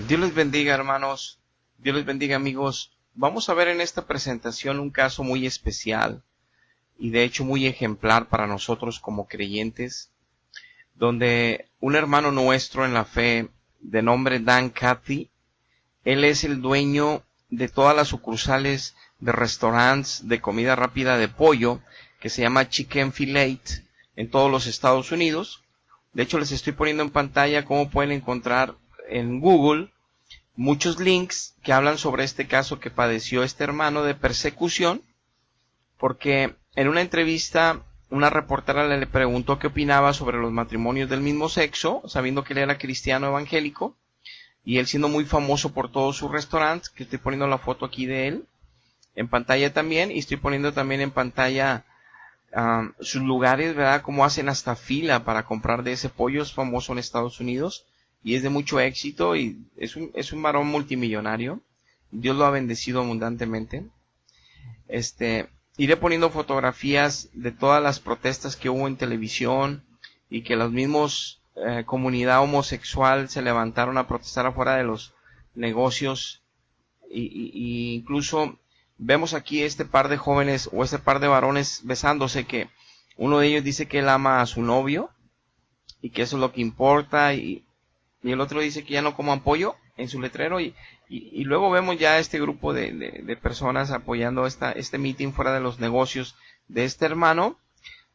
Dios les bendiga, hermanos. Dios les bendiga, amigos. Vamos a ver en esta presentación un caso muy especial y de hecho muy ejemplar para nosotros como creyentes, donde un hermano nuestro en la fe de nombre Dan Cathy, él es el dueño de todas las sucursales de restaurantes de comida rápida de pollo que se llama Chick-fil-A en todos los Estados Unidos. De hecho, les estoy poniendo en pantalla cómo pueden encontrar en Google muchos links que hablan sobre este caso que padeció este hermano de persecución, porque en una entrevista una reportera le preguntó qué opinaba sobre los matrimonios del mismo sexo, sabiendo que él era cristiano evangélico, y él siendo muy famoso por todos sus restaurantes, que estoy poniendo la foto aquí de él, en pantalla también, y estoy poniendo también en pantalla sus lugares, ¿verdad? Cómo hacen hasta fila para comprar de ese pollo, es famoso en Estados Unidos, y es de mucho éxito, y es un varón multimillonario. Dios lo ha bendecido abundantemente. Iré poniendo fotografías de todas las protestas que hubo en televisión, y que los mismos comunidad homosexual se levantaron a protestar afuera de los negocios, y incluso vemos aquí este par de jóvenes o este par de varones besándose, que uno de ellos dice que él ama a su novio y que eso es lo que importa, y el otro dice que ya no coman pollo en su letrero, y luego vemos ya este grupo de personas apoyando este meeting fuera de los negocios de este hermano,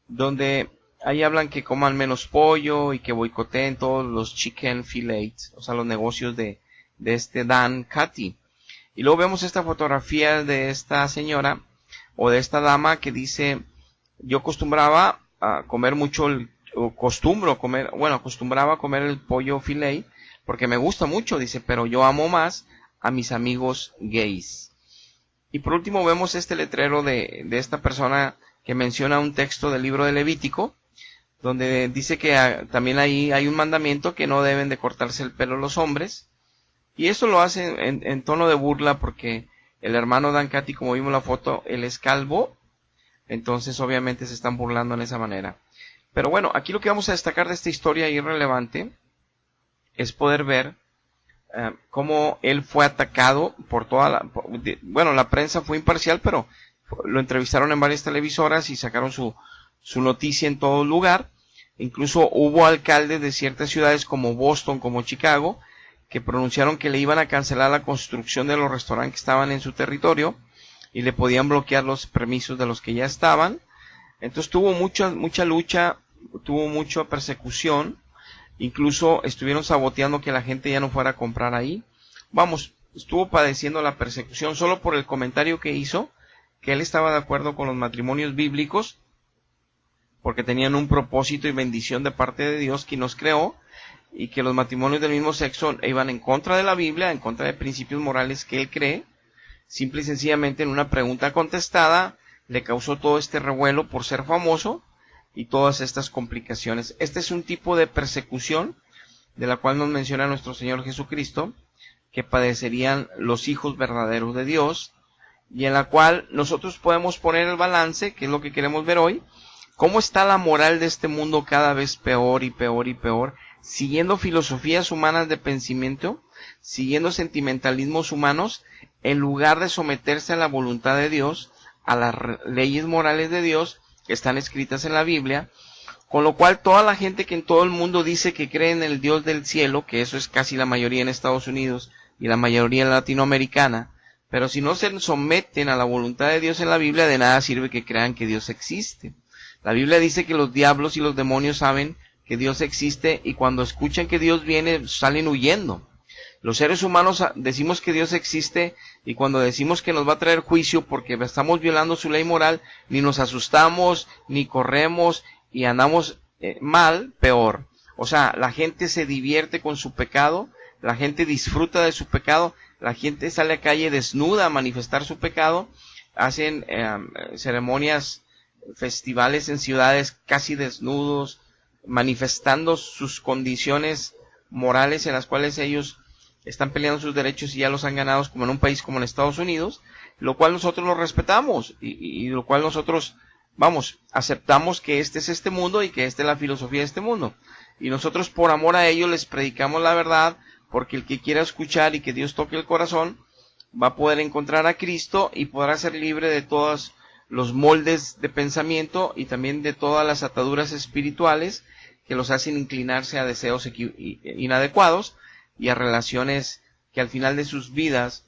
donde ahí hablan que coman menos pollo y que boicoteen todos los Chick-fil-A, o sea, los negocios de este Dan Cathy. Y luego vemos esta fotografía de esta señora o de esta dama que dice: yo acostumbraba a comer mucho, acostumbraba a comer el pollo filet porque me gusta mucho, dice, pero yo amo más a mis amigos gays. Y por último vemos este letrero de esta persona que menciona un texto del libro de Levítico, donde dice que también ahí hay un mandamiento que no deben de cortarse el pelo los hombres. Y eso lo hace en tono de burla, porque el hermano Dan Cathy, como vimos la foto, él es calvo, entonces obviamente se están burlando en esa manera. Pero bueno, aquí lo que vamos a destacar de esta historia irrelevante es poder ver cómo él fue atacado por toda la prensa fue imparcial, pero lo entrevistaron en varias televisoras y sacaron su noticia en todo lugar. Incluso hubo alcaldes de ciertas ciudades como Boston, como Chicago, que pronunciaron que le iban a cancelar la construcción de los restaurantes que estaban en su territorio y le podían bloquear los permisos de los que ya estaban. Entonces tuvo mucha lucha, tuvo mucha persecución, incluso estuvieron saboteando que la gente ya no fuera a comprar ahí. Vamos, estuvo padeciendo la persecución solo por el comentario que hizo, que él estaba de acuerdo con los matrimonios bíblicos, porque tenían un propósito y bendición de parte de Dios, quien nos creó, y que los matrimonios del mismo sexo iban en contra de la Biblia, en contra de principios morales que él cree. Simple y sencillamente en una pregunta contestada le causó todo este revuelo por ser famoso y todas estas complicaciones. Este es un tipo de persecución de la cual nos menciona nuestro Señor Jesucristo, que padecerían los hijos verdaderos de Dios, y en la cual nosotros podemos poner el balance, que es lo que queremos ver hoy. ¿Cómo está la moral de este mundo cada vez peor y peor y peor? Siguiendo filosofías humanas de pensamiento, siguiendo sentimentalismos humanos, en lugar de someterse a la voluntad de Dios, a las leyes morales de Dios que están escritas en la Biblia, con lo cual toda la gente que en todo el mundo dice que cree en el Dios del cielo, que eso es casi la mayoría en Estados Unidos y la mayoría latinoamericana, pero si no se someten a la voluntad de Dios en la Biblia, de nada sirve que crean que Dios existe. La Biblia dice que los diablos y los demonios saben que Dios existe, y cuando escuchan que Dios viene salen huyendo. Los seres humanos decimos que Dios existe, y cuando decimos que nos va a traer juicio porque estamos violando su ley moral, ni nos asustamos, ni corremos, y andamos mal, peor. O sea, la gente se divierte con su pecado, la gente disfruta de su pecado, la gente sale a calle desnuda a manifestar su pecado, hacen ceremonias, festivales en ciudades casi desnudos, manifestando sus condiciones morales en las cuales ellos están peleando sus derechos y ya los han ganado, como en un país como en Estados Unidos, lo cual nosotros lo respetamos y lo cual nosotros, aceptamos que este es este mundo y que esta es la filosofía de este mundo. Y nosotros por amor a ellos les predicamos la verdad, porque el que quiera escuchar y que Dios toque el corazón va a poder encontrar a Cristo y podrá ser libre de todos los moldes de pensamiento y también de todas las ataduras espirituales que los hacen inclinarse a deseos inadecuados y a relaciones que al final de sus vidas,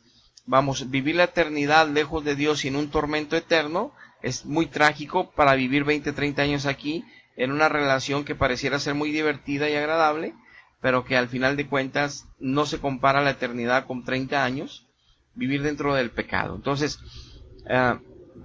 vivir la eternidad lejos de Dios y en un tormento eterno es muy trágico para vivir 20, 30 años aquí en una relación que pareciera ser muy divertida y agradable, pero que al final de cuentas no se compara la eternidad con 30 años, vivir dentro del pecado. Entonces,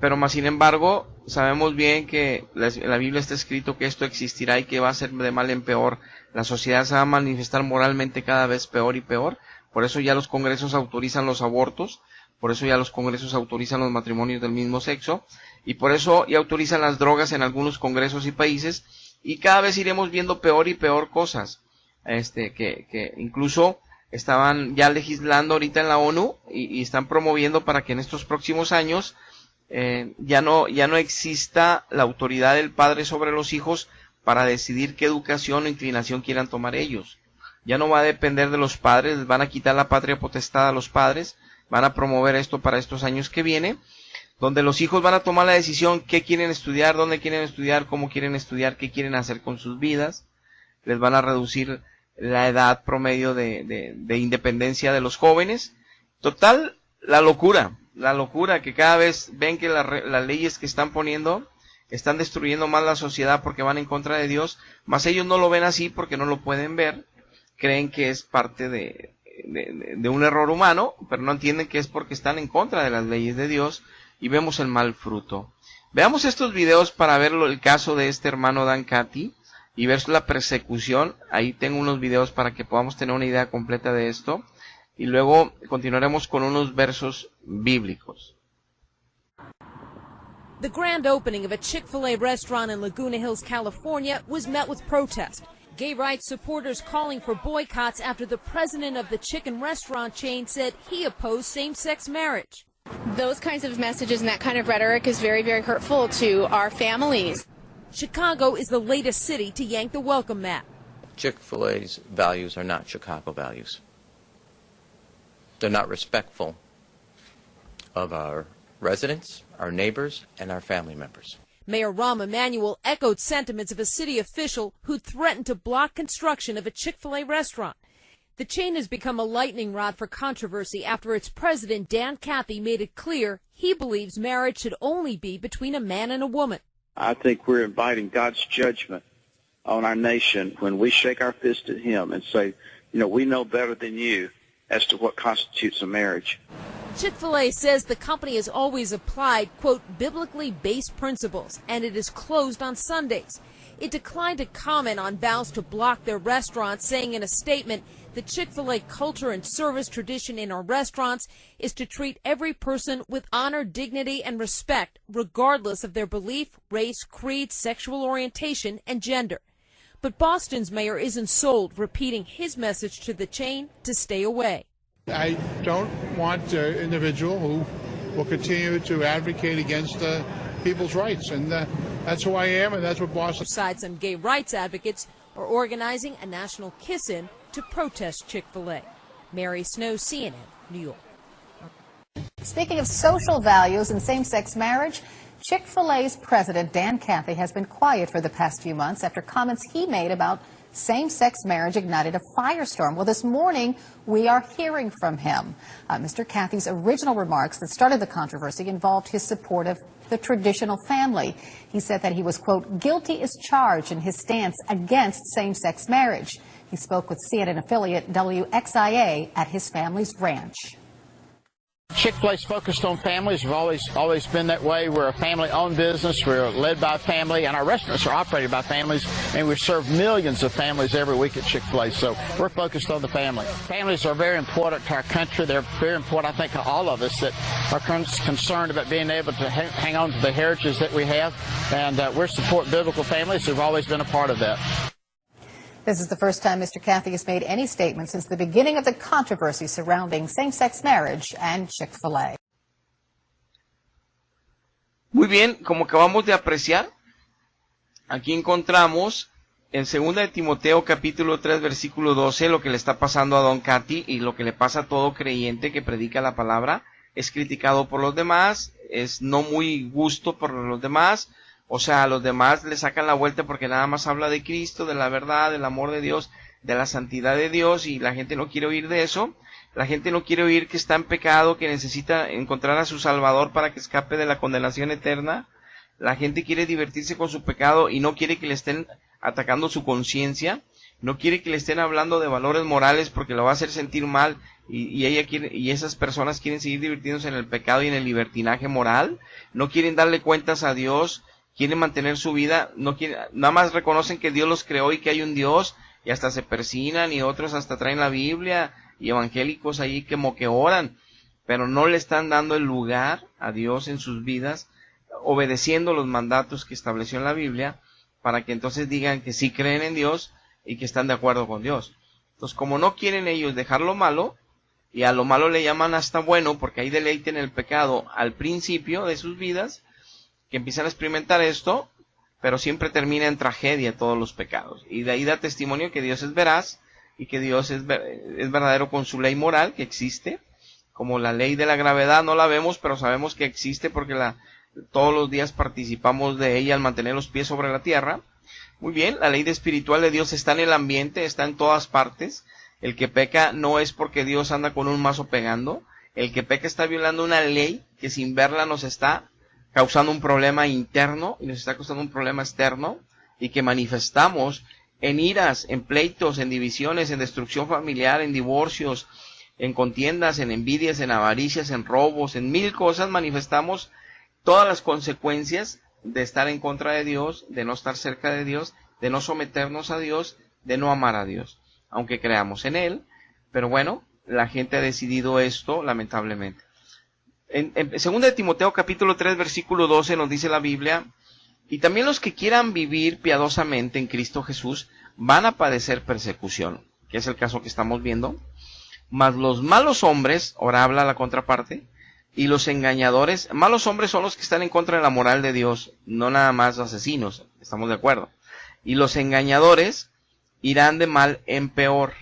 pero más sin embargo, sabemos bien que la Biblia está escrito que esto existirá y que va a ser de mal en peor. La sociedad se va a manifestar moralmente cada vez peor y peor. Por eso ya los congresos autorizan los abortos, por eso ya los congresos autorizan los matrimonios del mismo sexo, y por eso ya autorizan las drogas en algunos congresos y países, y cada vez iremos viendo peor y peor cosas, que incluso estaban ya legislando ahorita en la ONU, y están promoviendo para que en estos próximos años ya no exista la autoridad del padre sobre los hijos para decidir qué educación o inclinación quieran tomar ellos. Ya no va a depender de los padres, les van a quitar la patria potestad a los padres, van a promover esto para estos años que viene, donde los hijos van a tomar la decisión qué quieren estudiar, dónde quieren estudiar, cómo quieren estudiar, qué quieren hacer con sus vidas. Les van a reducir la edad promedio de independencia de los jóvenes. Total, la locura que cada vez ven que las leyes que están poniendo están destruyendo más la sociedad porque van en contra de Dios, mas ellos no lo ven así porque no lo pueden ver, creen que es parte de un error humano, pero no entienden que es porque están en contra de las leyes de Dios y vemos el mal fruto. Veamos estos videos para ver el caso de este hermano Dan Cathy y ver la persecución. Ahí tengo unos videos para que podamos tener una idea completa de esto y luego continuaremos con unos versos bíblicos. The grand opening of a Chick-fil-A restaurant in Laguna Hills, California was met with protest. Gay rights supporters calling for boycotts after the president of the chicken restaurant chain said he opposed same-sex marriage. Those kinds of messages and that kind of rhetoric is very, very hurtful to our families. Chicago is the latest city to yank the welcome mat. Chick-fil-A's values are not Chicago values. They're not respectful of our residents, our neighbors, and our family members. Mayor Rahm Emanuel echoed sentiments of a city official who threatened to block construction of a Chick-fil-A restaurant. The chain has become a lightning rod for controversy after its president, Dan Cathy, made it clear he believes marriage should only be between a man and a woman. I think we're inviting God's judgment on our nation when we shake our fist at him and say, we know better than you as to what constitutes a marriage. Chick-fil-A says the company has always applied, quote, biblically based principles, and it is closed on Sundays. It declined to comment on vows to block their restaurants, saying in a statement, the Chick-fil-A culture and service tradition in our restaurants is to treat every person with honor, dignity, and respect, regardless of their belief, race, creed, sexual orientation, and gender. But Boston's mayor isn't sold, repeating his message to the chain to stay away. I don't want an individual who will continue to advocate against people's rights, and that's who I am, and that's what Boston. Besides, some gay rights advocates are organizing a national kiss-in to protest Chick-fil-A. Mary Snow, CNN, New York. Speaking of social values and same-sex marriage, Chick-fil-A's president, Dan Cathy, has been quiet for the past few months after comments he made about same-sex marriage ignited a firestorm. Well, this morning, we are hearing from him. Mr. Cathy's original remarks that started the controversy involved his support of the traditional family. He said that he was, quote, guilty as charged in his stance against same-sex marriage. He spoke with CNN affiliate WXIA at his family's ranch. Chick-fil-A's focused on families. We've always been that way. We're a family-owned business. We're led by a family, and our restaurants are operated by families, and we serve millions of families every week at Chick-fil-A. So we're focused on the family. Families are very important to our country. They're very important, I think, to all of us that are concerned about being able to hang on to the heritage that we have, and we support biblical families. We've always been a part of that. This is the first time Mr. Cathy has made any statement since the beginning of the controversy surrounding same-sex marriage and Chick-fil-A. Muy bien, como acabamos de apreciar, aquí encontramos en 2 de Timoteo capítulo 3 versículo 12, lo que le está pasando a Don Cathy y lo que le pasa a todo creyente que predica la palabra, es criticado por los demás, es no muy gusto por los demás, o sea, a los demás le sacan la vuelta porque nada más habla de Cristo, de la verdad, del amor de Dios, de la santidad de Dios, y la gente no quiere oír de eso. La gente no quiere oír que está en pecado, que necesita encontrar a su Salvador para que escape de la condenación eterna. La gente quiere divertirse con su pecado y no quiere que le estén atacando su conciencia. No quiere que le estén hablando de valores morales porque lo va a hacer sentir mal, y esas personas quieren seguir divirtiéndose en el pecado y en el libertinaje moral. No quieren darle cuentas a Dios, quieren mantener su vida, nada más reconocen que Dios los creó y que hay un Dios, y hasta se persignan, y otros hasta traen la Biblia, y evangélicos ahí como que oran, pero no le están dando el lugar a Dios en sus vidas, obedeciendo los mandatos que estableció en la Biblia, para que entonces digan que sí creen en Dios y que están de acuerdo con Dios. Entonces, como no quieren ellos dejar lo malo, y a lo malo le llaman hasta bueno, porque hay deleite en el pecado al principio de sus vidas, que empiezan a experimentar esto, pero siempre termina en tragedia todos los pecados. Y de ahí da testimonio que Dios es veraz, y que Dios es verdadero con su ley moral que existe, como la ley de la gravedad no la vemos, pero sabemos que existe porque todos los días participamos de ella al mantener los pies sobre la tierra. Muy bien, la ley espiritual de Dios está en el ambiente, está en todas partes. El que peca no es porque Dios anda con un mazo pegando. El que peca está violando una ley que sin verla nos está causando un problema interno y nos está causando un problema externo, y que manifestamos en iras, en pleitos, en divisiones, en destrucción familiar, en divorcios, en contiendas, en envidias, en avaricias, en robos, en mil cosas. Manifestamos todas las consecuencias de estar en contra de Dios, de no estar cerca de Dios, de no someternos a Dios, de no amar a Dios, aunque creamos en Él. Pero bueno, la gente ha decidido esto, lamentablemente. En 2 de Timoteo capítulo 3 versículo 12 nos dice la Biblia: y también los que quieran vivir piadosamente en Cristo Jesús van a padecer persecución, que es el caso que estamos viendo. Mas los malos hombres, ahora habla la contraparte, y los engañadores, malos hombres son los que están en contra de la moral de Dios, no nada más asesinos, estamos de acuerdo. Y los engañadores irán de mal en peor,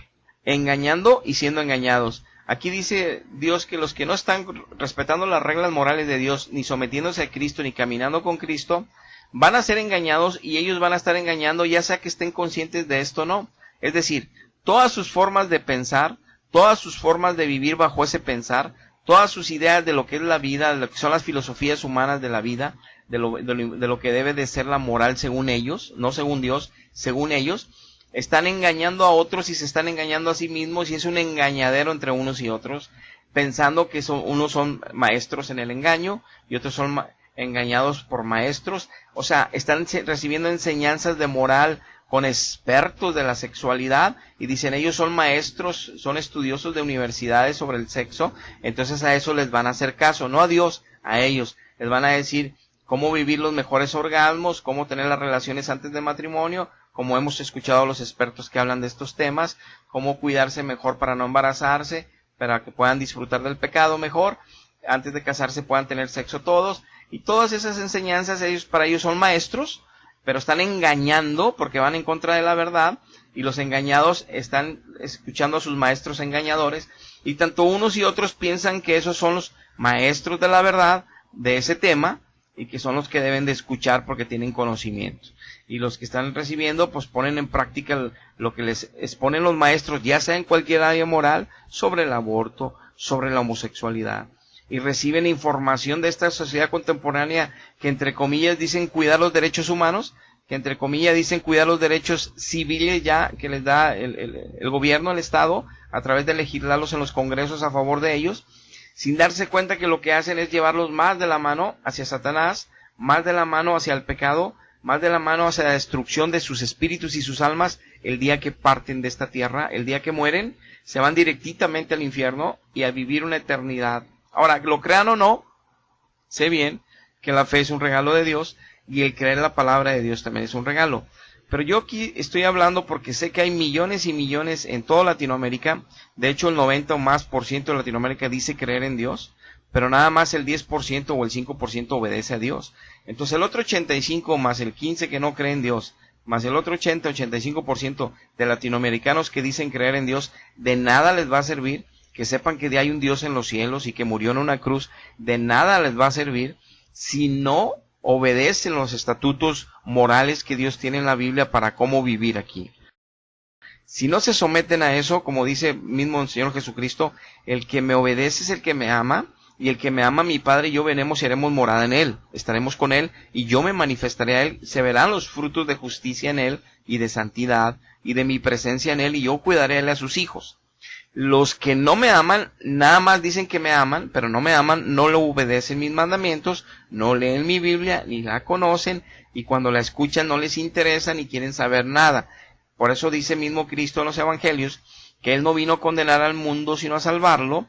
engañando y siendo engañados. Aquí dice Dios que los que no están respetando las reglas morales de Dios, ni sometiéndose a Cristo, ni caminando con Cristo, van a ser engañados, y ellos van a estar engañando, ya sea que estén conscientes de esto o no. Es decir, todas sus formas de pensar, todas sus formas de vivir bajo ese pensar, todas sus ideas de lo que es la vida, de lo que son las filosofías humanas de la vida, de lo que debe de ser la moral según ellos, no según Dios, según ellos, están engañando a otros y se están engañando a sí mismos, y es un engañadero entre unos y otros, pensando que unos son maestros en el engaño y otros son engañados por maestros. O sea, están recibiendo enseñanzas de moral con expertos de la sexualidad, y dicen ellos son maestros, son estudiosos de universidades sobre el sexo, entonces a eso les van a hacer caso, no a Dios, a ellos. Les van a decir cómo vivir los mejores orgasmos, cómo tener las relaciones antes de matrimonio, como hemos escuchado a los expertos que hablan de estos temas, cómo cuidarse mejor para no embarazarse, para que puedan disfrutar del pecado mejor, antes de casarse puedan tener sexo todos, y todas esas enseñanzas para ellos son maestros, pero están engañando porque van en contra de la verdad, y los engañados están escuchando a sus maestros engañadores, y tanto unos y otros piensan que esos son los maestros de la verdad de ese tema, y que son los que deben de escuchar porque tienen conocimiento. Y los que están recibiendo, pues ponen en práctica lo que les exponen los maestros, ya sea en cualquier área moral, sobre el aborto, sobre la homosexualidad. Y reciben información de esta sociedad contemporánea que entre comillas dicen cuidar los derechos humanos, que entre comillas dicen cuidar los derechos civiles ya que les da el gobierno, el Estado, a través de legislarlos en los congresos a favor de ellos, sin darse cuenta que lo que hacen es llevarlos más de la mano hacia Satanás, más de la mano hacia el pecado, más de la mano hacia la destrucción de sus espíritus y sus almas el día que parten de esta tierra. El día que mueren, se van directamente al infierno y a vivir una eternidad. Ahora, lo crean o no, sé bien que la fe es un regalo de Dios, y el creer en la palabra de Dios también es un regalo. Pero yo aquí estoy hablando porque sé que hay millones y millones en toda Latinoamérica. De hecho, el 90% o más de Latinoamérica dice creer en Dios, pero nada más el 10% o el 5% obedece a Dios. Entonces el otro 85 más el 15 que no cree en Dios, Más el otro 85% de latinoamericanos que dicen creer en Dios, de nada les va a servir que sepan que hay un Dios en los cielos y que murió en una cruz. De nada les va a servir si no obedecen los estatutos morales que Dios tiene en la Biblia para cómo vivir aquí. Si no se someten a eso, como dice mismo el Señor Jesucristo, el que me obedece es el que me ama, y el que me ama, mi Padre y yo veremos y haremos morada en él. Estaremos con él, y yo me manifestaré a él. Se verán los frutos de justicia en él, y de santidad, y de mi presencia en él, y yo cuidaré a él a sus hijos. Los que no me aman, nada más dicen que me aman, pero no me aman, no lo obedecen mis mandamientos, no leen mi Biblia, ni la conocen, y cuando la escuchan no les interesa, ni quieren saber nada. Por eso dice mismo Cristo en los Evangelios, que Él no vino a condenar al mundo, sino a salvarlo,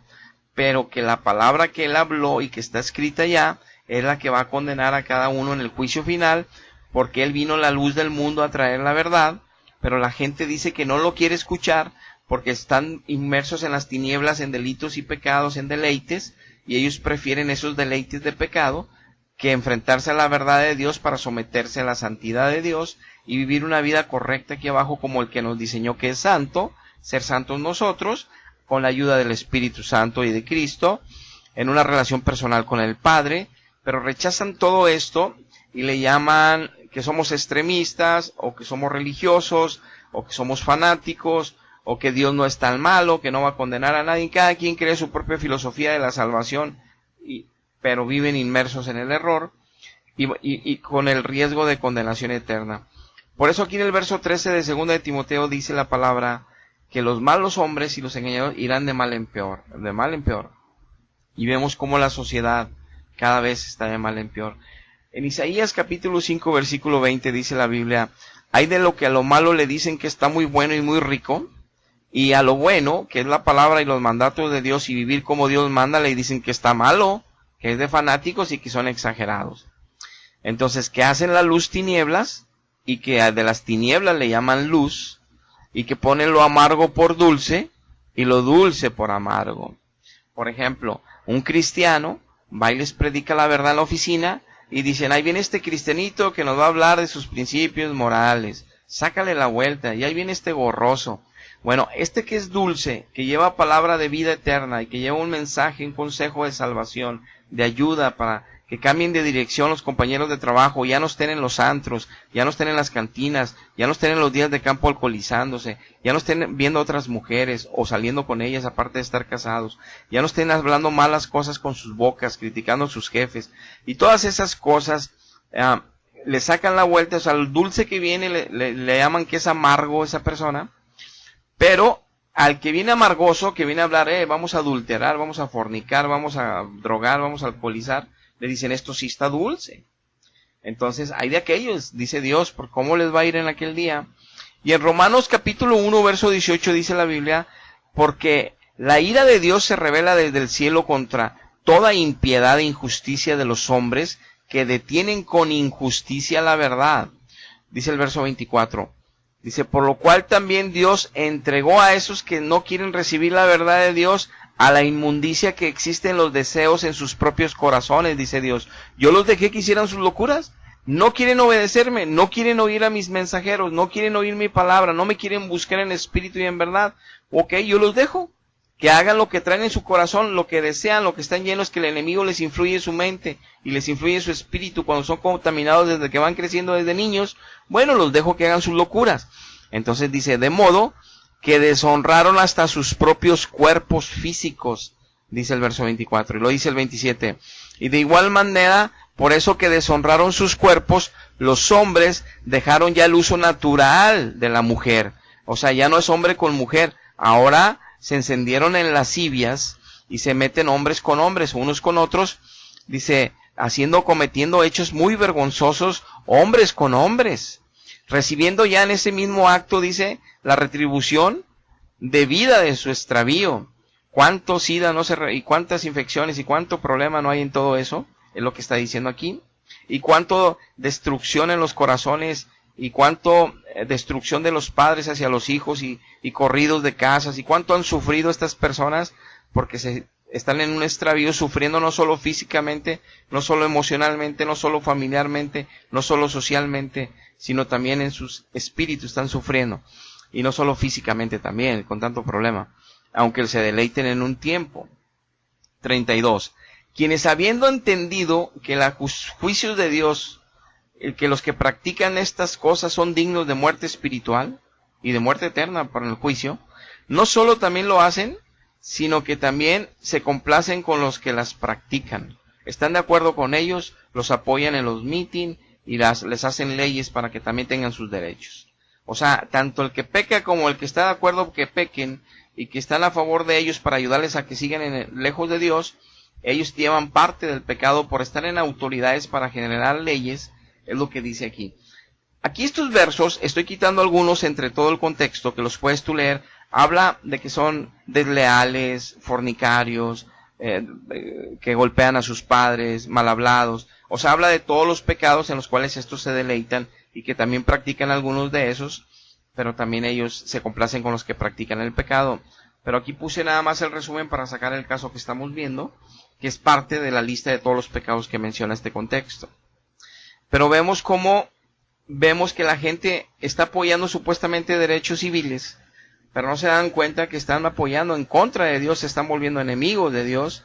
pero que la palabra que Él habló y que está escrita ya, es la que va a condenar a cada uno en el juicio final, porque Él vino la luz del mundo a traer la verdad, pero la gente dice que no lo quiere escuchar, porque están inmersos en las tinieblas, en delitos y pecados, en deleites, y ellos prefieren esos deleites de pecado, que enfrentarse a la verdad de Dios para someterse a la santidad de Dios, y vivir una vida correcta aquí abajo como el que nos diseñó que es santo, ser santos nosotros, con la ayuda del Espíritu Santo y de Cristo, en una relación personal con el Padre, pero rechazan todo esto y le llaman que somos extremistas, o que somos religiosos, o que somos fanáticos, o que Dios no es tan malo, que no va a condenar a nadie. Cada quien cree su propia filosofía de la salvación, pero viven inmersos en el error y con el riesgo de condenación eterna. Por eso aquí en el verso 13 de 2 de Timoteo dice la palabra que los malos hombres y los engañadores irán de mal en peor, de mal en peor. Y vemos cómo la sociedad cada vez está de mal en peor. En Isaías capítulo 5 versículo 20 dice la Biblia: hay de lo que a lo malo le dicen que está muy bueno y muy rico, y a lo bueno, que es la palabra y los mandatos de Dios y vivir como Dios manda, le dicen que está malo, que es de fanáticos y que son exagerados. Entonces, que hacen la luz tinieblas, y que de las tinieblas le llaman luz, y que ponen lo amargo por dulce, y lo dulce por amargo. Por ejemplo, un cristiano va y les predica la verdad en la oficina, y dicen: ahí viene este cristianito que nos va a hablar de sus principios morales, sácale la vuelta, y ahí viene este gorroso. Bueno, este que es dulce, que lleva palabra de vida eterna, y que lleva un mensaje, un consejo de salvación, de ayuda para que cambien de dirección los compañeros de trabajo, ya no estén en los antros, ya no estén en las cantinas, ya no estén en los días de campo alcoholizándose, ya no estén viendo a otras mujeres o saliendo con ellas aparte de estar casados, ya no estén hablando malas cosas con sus bocas, criticando a sus jefes, y todas esas cosas le sacan la vuelta. O sea, el dulce que viene le llaman que es amargo esa persona, pero al que viene amargoso, que viene a hablar, vamos a adulterar, vamos a fornicar, vamos a drogar, vamos a alcoholizar, le dicen: esto sí está dulce. Entonces, hay de aquellos, dice Dios, por cómo les va a ir en aquel día. Y en Romanos capítulo 1, verso 18 dice la Biblia: porque la ira de Dios se revela desde el cielo contra toda impiedad e injusticia de los hombres que detienen con injusticia la verdad. Dice el verso 24. Dice: por lo cual también Dios entregó a esos que no quieren recibir la verdad de Dios a la inmundicia que existe en los deseos en sus propios corazones. Dice Dios: yo los dejé que hicieran sus locuras, no quieren obedecerme, no quieren oír a mis mensajeros, no quieren oír mi palabra, no me quieren buscar en espíritu y en verdad. Ok, yo los dejo, que hagan lo que traen en su corazón, lo que desean, lo que están llenos, que el enemigo les influye en su mente y les influye en su espíritu cuando son contaminados desde que van creciendo desde niños. Bueno, los dejo que hagan sus locuras. Entonces dice: de modo que deshonraron hasta sus propios cuerpos físicos, dice el verso 24, y lo dice el 27, y de igual manera, por eso que deshonraron sus cuerpos, los hombres dejaron ya el uso natural de la mujer. O sea, ya no es hombre con mujer, ahora se encendieron en lascivias y se meten hombres con hombres, unos con otros, dice, cometiendo hechos muy vergonzosos, hombres con hombres, recibiendo ya en ese mismo acto, dice, la retribución debida de su extravío. ¿Cuánto SIDA y cuántas infecciones y cuánto problema no hay en todo eso? Es lo que está diciendo aquí. Y cuánto destrucción en los corazones, y cuánto destrucción de los padres hacia los hijos, y corridos de casas, y cuánto han sufrido estas personas porque se están en un extravío, sufriendo no solo físicamente, no solo emocionalmente, no solo familiarmente, no solo socialmente, sino también en sus espíritus están sufriendo. Y no solo físicamente también, con tanto problema, aunque se deleiten en un tiempo. 32. Quienes habiendo entendido que los juicios de Dios, que los que practican estas cosas son dignos de muerte espiritual y de muerte eterna para el juicio, no solo también lo hacen, sino que también se complacen con los que las practican. Están de acuerdo con ellos, los apoyan en los mítines y les hacen leyes para que también tengan sus derechos. O sea, tanto el que peca como el que está de acuerdo que pequen y que están a favor de ellos para ayudarles a que sigan lejos de Dios, ellos llevan parte del pecado por estar en autoridades para generar leyes, es lo que dice aquí. Aquí estos versos, estoy quitando algunos entre todo el contexto, que los puedes tú leer, habla de que son desleales, fornicarios, que golpean a sus padres, mal hablados, o sea, habla de todos los pecados en los cuales estos se deleitan y que también practican algunos de esos, pero también ellos se complacen con los que practican el pecado. Pero aquí puse nada más el resumen para sacar el caso que estamos viendo, que es parte de la lista de todos los pecados que menciona este contexto. Pero vemos que la gente está apoyando supuestamente derechos civiles, pero no se dan cuenta que están apoyando en contra de Dios, se están volviendo enemigos de Dios.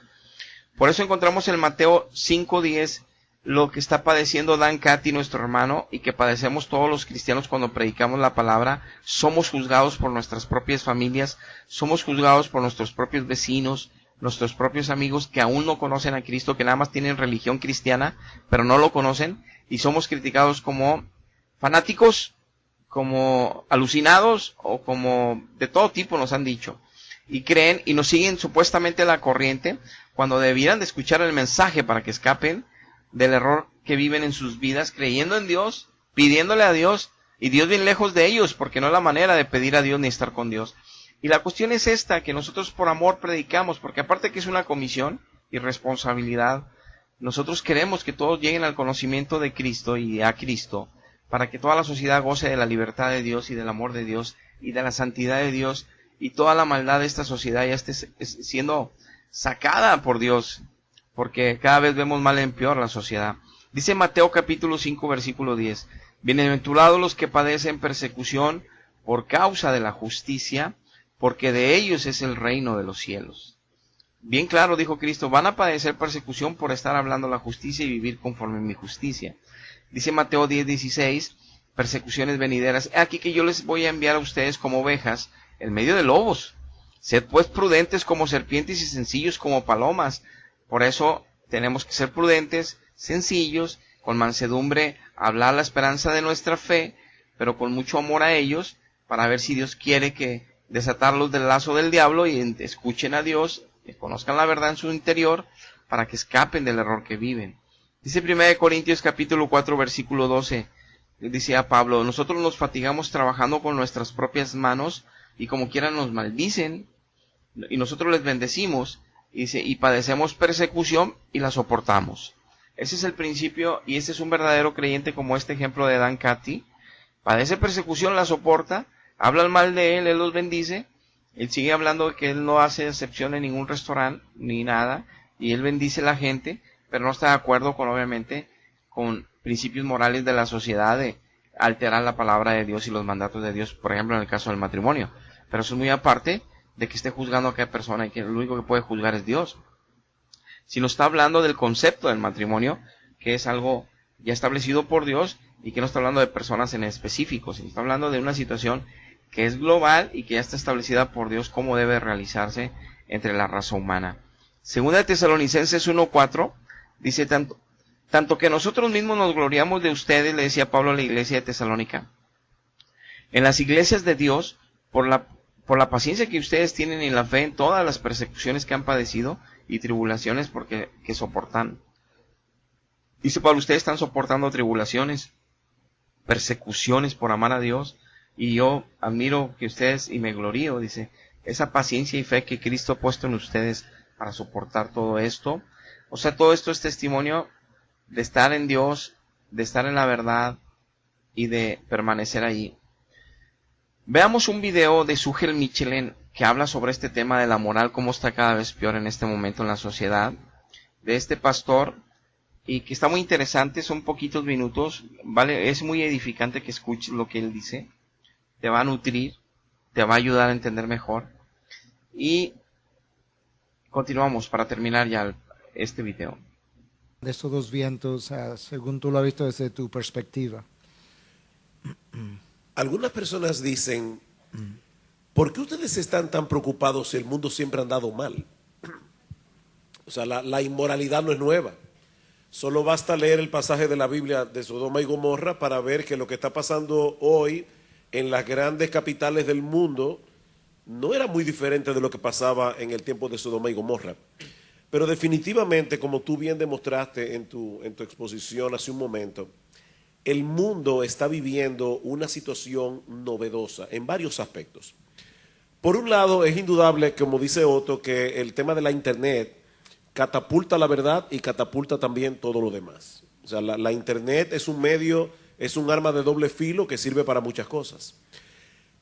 Por eso encontramos en Mateo 5:10 lo que está padeciendo Dan Cathy, nuestro hermano, y que padecemos todos los cristianos cuando predicamos la palabra. Somos juzgados por nuestras propias familias, somos juzgados por nuestros propios vecinos, nuestros propios amigos que aún no conocen a Cristo, que nada más tienen religión cristiana, pero no lo conocen, y somos criticados como fanáticos, como alucinados, o como de todo tipo nos han dicho. Y creen y nos siguen supuestamente la corriente, cuando debieran de escuchar el mensaje para que escapen del error que viven en sus vidas, creyendo en Dios, pidiéndole a Dios, y Dios bien lejos de ellos, porque no es la manera de pedir a Dios ni estar con Dios. Y la cuestión es esta, que nosotros por amor predicamos, porque aparte que es una comisión y responsabilidad, nosotros queremos que todos lleguen al conocimiento de Cristo y a Cristo, para que toda la sociedad goce de la libertad de Dios y del amor de Dios y de la santidad de Dios, y toda la maldad de esta sociedad ya esté siendo sacada por Dios, porque cada vez vemos mal en peor la sociedad. Dice Mateo capítulo 5 versículo 10, bienaventurados los que padecen persecución por causa de la justicia, porque de ellos es el reino de los cielos. Bien claro dijo Cristo, van a padecer persecución por estar hablando la justicia y vivir conforme a mi justicia. Dice Mateo 10:16, persecuciones venideras, aquí que yo les voy a enviar a ustedes como ovejas en medio de lobos. Sed pues prudentes como serpientes y sencillos como palomas. Por eso tenemos que ser prudentes, sencillos, con mansedumbre, hablar la esperanza de nuestra fe, pero con mucho amor a ellos, para ver si Dios quiere que desatarlos del lazo del diablo y escuchen a Dios, que conozcan la verdad en su interior, para que escapen del error que viven. Dice 1 Corintios capítulo 4 versículo 12, dice a Pablo, nosotros nos fatigamos trabajando con nuestras propias manos, y como quieran nos maldicen, y nosotros les bendecimos, dice, y padecemos persecución y la soportamos. Ese es el principio, y este es un verdadero creyente como este ejemplo de Dan Cathy. Padece persecución, la soporta, hablan mal de él los bendice, él sigue hablando de que él no hace excepción en ningún restaurante, ni nada, y él bendice a la gente, pero no está de acuerdo con, obviamente, con principios morales de la sociedad de alterar la palabra de Dios y los mandatos de Dios, por ejemplo en el caso del matrimonio. Pero eso es muy aparte de que esté juzgando a aquella persona y que lo único que puede juzgar es Dios. Si no está hablando del concepto del matrimonio, que es algo ya establecido por Dios y que no está hablando de personas en específico, sino está hablando de una situación que es global y que ya está establecida por Dios cómo debe realizarse entre la raza humana. Segunda de Tesalonicenses 1:4 dice, tanto que nosotros mismos nos gloriamos de ustedes, le decía Pablo a la iglesia de Tesalónica, en las iglesias de Dios, por la paciencia que ustedes tienen y la fe en todas las persecuciones que han padecido y tribulaciones que soportan. Dice Pablo, ustedes están soportando tribulaciones, persecuciones por amar a Dios, y yo admiro que ustedes, y me glorío, dice, esa paciencia y fe que Cristo ha puesto en ustedes para soportar todo esto. O sea, todo esto es testimonio de estar en Dios, de estar en la verdad y de permanecer ahí. Veamos un video de Sugel Michelin que habla sobre este tema de la moral, cómo está cada vez peor en este momento en la sociedad, de este pastor, y que está muy interesante, son poquitos minutos, vale, es muy edificante que escuches lo que él dice, te va a nutrir, te va a ayudar a entender mejor, y continuamos para terminar ya este video. De estos dos vientos, según tú lo has visto desde tu perspectiva. Algunas personas dicen, ¿por qué ustedes están tan preocupados si el mundo siempre ha andado mal? O sea, la inmoralidad no es nueva. Solo basta leer el pasaje de la Biblia de Sodoma y Gomorra para ver que lo que está pasando hoy en las grandes capitales del mundo no era muy diferente de lo que pasaba en el tiempo de Sodoma y Gomorra. Pero definitivamente, como tú bien demostraste en tu exposición hace un momento, el mundo está viviendo una situación novedosa en varios aspectos. Por un lado, es indudable, como dice Otto, que el tema de la Internet catapulta la verdad y catapulta también todo lo demás. O sea, la Internet es un medio, es un arma de doble filo que sirve para muchas cosas.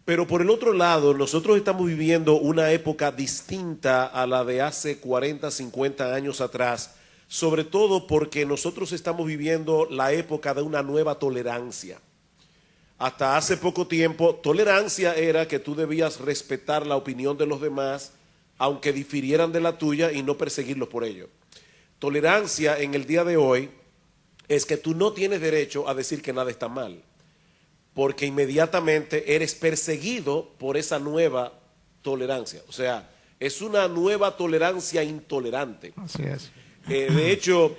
Pero por el otro lado, nosotros estamos viviendo una época distinta a la de hace 40, 50 años atrás, sobre todo porque nosotros estamos viviendo la época de una nueva tolerancia. Hasta hace poco tiempo, tolerancia era que tú debías respetar la opinión de los demás, aunque difirieran de la tuya, y no perseguirlos por ello. Tolerancia en el día de hoy es que tú no tienes derecho a decir que nada está mal, porque inmediatamente eres perseguido por esa nueva tolerancia. O sea, es una nueva tolerancia intolerante. Así es. De hecho,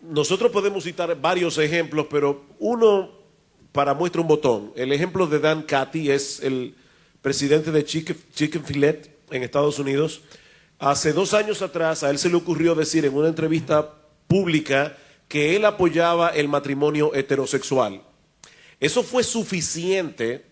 nosotros podemos citar varios ejemplos, pero uno para muestra un botón. El ejemplo de Dan Cathy es el presidente de Chick-fil-A en Estados Unidos. Hace 2 años atrás a él se le ocurrió decir en una entrevista pública que él apoyaba el matrimonio heterosexual. Eso fue suficiente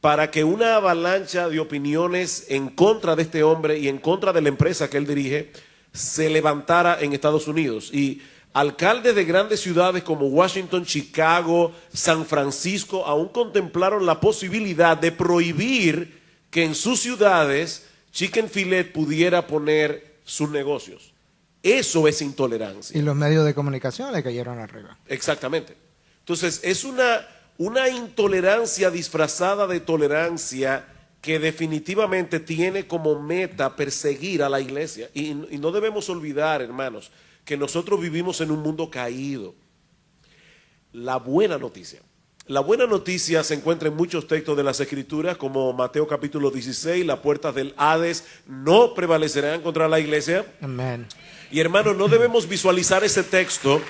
para que una avalancha de opiniones en contra de este hombre y en contra de la empresa que él dirige se levantara en Estados Unidos. Y alcaldes de grandes ciudades como Washington, Chicago, San Francisco aún contemplaron la posibilidad de prohibir que en sus ciudades Chick-fil-A pudiera poner sus negocios. Eso es intolerancia. Y los medios de comunicación le cayeron arriba. Exactamente. Entonces, es una intolerancia disfrazada de tolerancia que definitivamente tiene como meta perseguir a la iglesia. Y no debemos olvidar, hermanos, que nosotros vivimos en un mundo caído. La buena noticia se encuentra en muchos textos de las Escrituras, como Mateo capítulo 16, las puertas del Hades no prevalecerán contra la iglesia. Amén. Y hermanos, no debemos visualizar ese texto,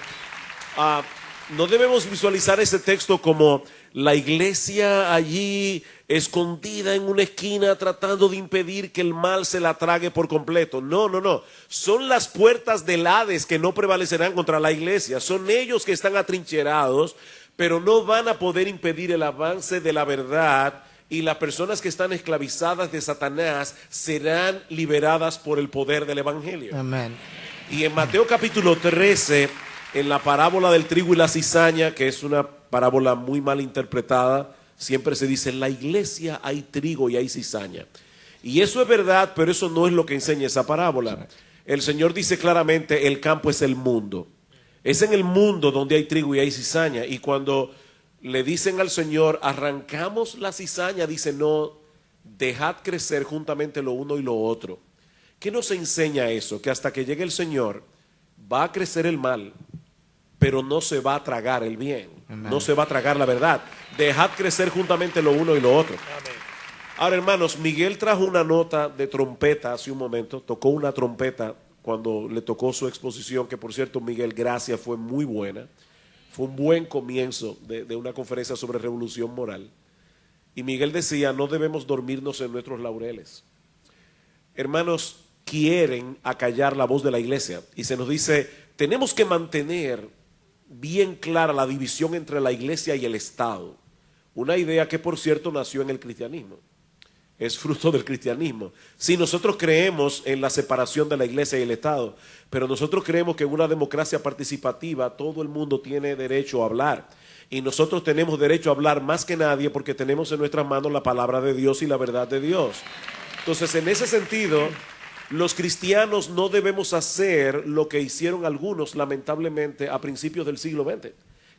como la iglesia allí escondida en una esquina tratando de impedir que el mal se la trague por completo. No. Son las puertas del Hades que no prevalecerán contra la iglesia. Son ellos que están atrincherados, pero no van a poder impedir el avance de la verdad, y las personas que están esclavizadas de Satanás serán liberadas por el poder del evangelio. Amén. Y en Mateo capítulo 13, en la parábola del trigo y la cizaña, que es una parábola muy mal interpretada, siempre se dice: en la iglesia hay trigo y hay cizaña. Y eso es verdad, pero eso no es lo que enseña esa parábola. El Señor dice claramente: el campo es el mundo. Es en el mundo donde hay trigo y hay cizaña. Y cuando le dicen al Señor: arrancamos la cizaña, dice: no, dejad crecer juntamente lo uno y lo otro. ¿Qué nos enseña eso? Que hasta que llegue el Señor va a crecer el mal, pero no se va a tragar el bien. Amén. No se va a tragar la verdad. Dejad crecer juntamente lo uno y lo otro. Amén. Ahora, hermanos, Miguel trajo una nota de trompeta hace un momento, tocó una trompeta cuando le tocó su exposición, que por cierto, Miguel, gracias, fue muy buena. Fue un buen comienzo de una conferencia sobre revolución moral. Y Miguel decía: no debemos dormirnos en nuestros laureles. Hermanos, quieren acallar la voz de la iglesia, y se nos dice: tenemos que mantener bien clara la división entre la iglesia y el Estado. Una idea que, por cierto, nació en el cristianismo. Es fruto del cristianismo. Sí, nosotros creemos en la separación de la iglesia y el Estado, pero nosotros creemos que en una democracia participativa todo el mundo tiene derecho a hablar. Y nosotros tenemos derecho a hablar más que nadie porque tenemos en nuestras manos la palabra de Dios y la verdad de Dios. Entonces, en ese sentido, los cristianos no debemos hacer lo que hicieron algunos, lamentablemente, a principios del siglo XX,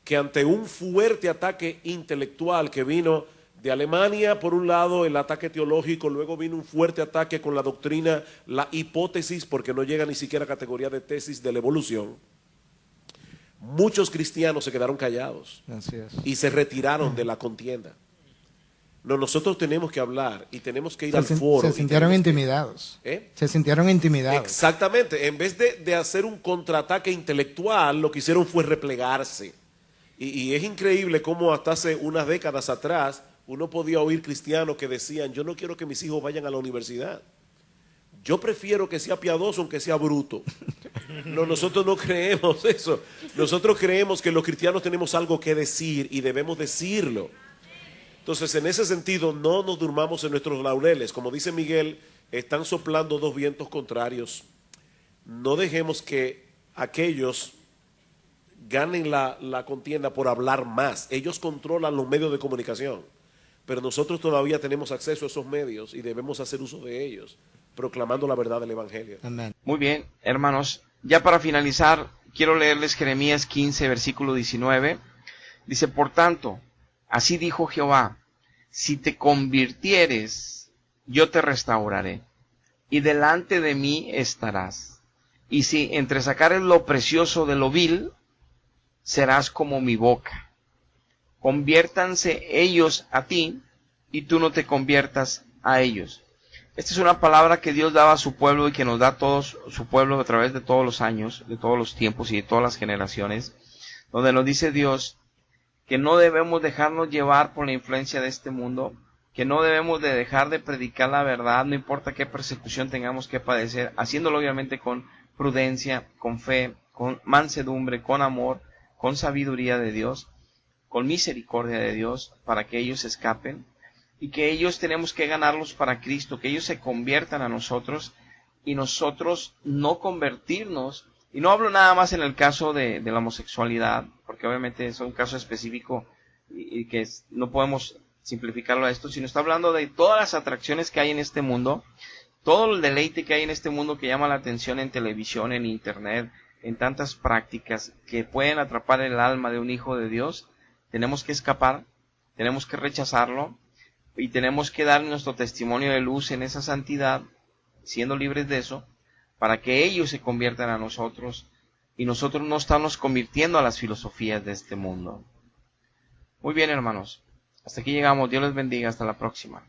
que ante un fuerte ataque intelectual que vino de Alemania, por un lado, el ataque teológico, luego vino un fuerte ataque con la doctrina, la hipótesis, porque no llega ni siquiera a categoría de tesis de la evolución. Muchos cristianos se quedaron callados. Así es. Y se retiraron de la contienda. No, nosotros tenemos que hablar y tenemos que ir al foro. Se sintieron intimidados. Se sintieron intimidados. Exactamente. En vez de hacer un contraataque intelectual, lo que hicieron fue replegarse. Y es increíble cómo hasta hace unas décadas atrás uno podía oír cristianos que decían: yo no quiero que mis hijos vayan a la universidad. Yo prefiero que sea piadoso aunque sea bruto. No, nosotros no creemos eso. Nosotros creemos que los cristianos tenemos algo que decir y debemos decirlo. Entonces, en ese sentido, no nos durmamos en nuestros laureles. Como dice Miguel, están soplando dos vientos contrarios. No dejemos que aquellos ganen la contienda por hablar más. Ellos controlan los medios de comunicación, pero nosotros todavía tenemos acceso a esos medios y debemos hacer uso de ellos, proclamando la verdad del Evangelio. Amén. Muy bien, hermanos. Ya para finalizar, quiero leerles Jeremías 15, versículo 19. Dice: por tanto, así dijo Jehová, si te convirtieres, yo te restauraré, y delante de mí estarás. Y si entresacares lo precioso de lo vil, serás como mi boca. Conviértanse ellos a ti, y tú no te conviertas a ellos. Esta es una palabra que Dios daba a su pueblo y que nos da a todos su pueblo a través de todos los años, de todos los tiempos y de todas las generaciones, donde nos dice Dios que no debemos dejarnos llevar por la influencia de este mundo, que no debemos de dejar de predicar la verdad, no importa qué persecución tengamos que padecer, haciéndolo obviamente con prudencia, con fe, con mansedumbre, con amor, con sabiduría de Dios, con misericordia de Dios, para que ellos escapen, y que ellos tenemos que ganarlos para Cristo, que ellos se conviertan a nosotros, y nosotros no convertirnos. Y no hablo nada más en el caso de la homosexualidad, porque obviamente es un caso específico y que no podemos simplificarlo a esto, sino está hablando de todas las atracciones que hay en este mundo, todo el deleite que hay en este mundo que llama la atención en televisión, en internet, en tantas prácticas que pueden atrapar el alma de un hijo de Dios. Tenemos que escapar, tenemos que rechazarlo y tenemos que dar nuestro testimonio de luz en esa santidad, siendo libres de eso, para que ellos se conviertan a nosotros y nosotros no estamos convirtiendo a las filosofías de este mundo. Muy bien, hermanos. Hasta aquí llegamos. Dios les bendiga. Hasta la próxima.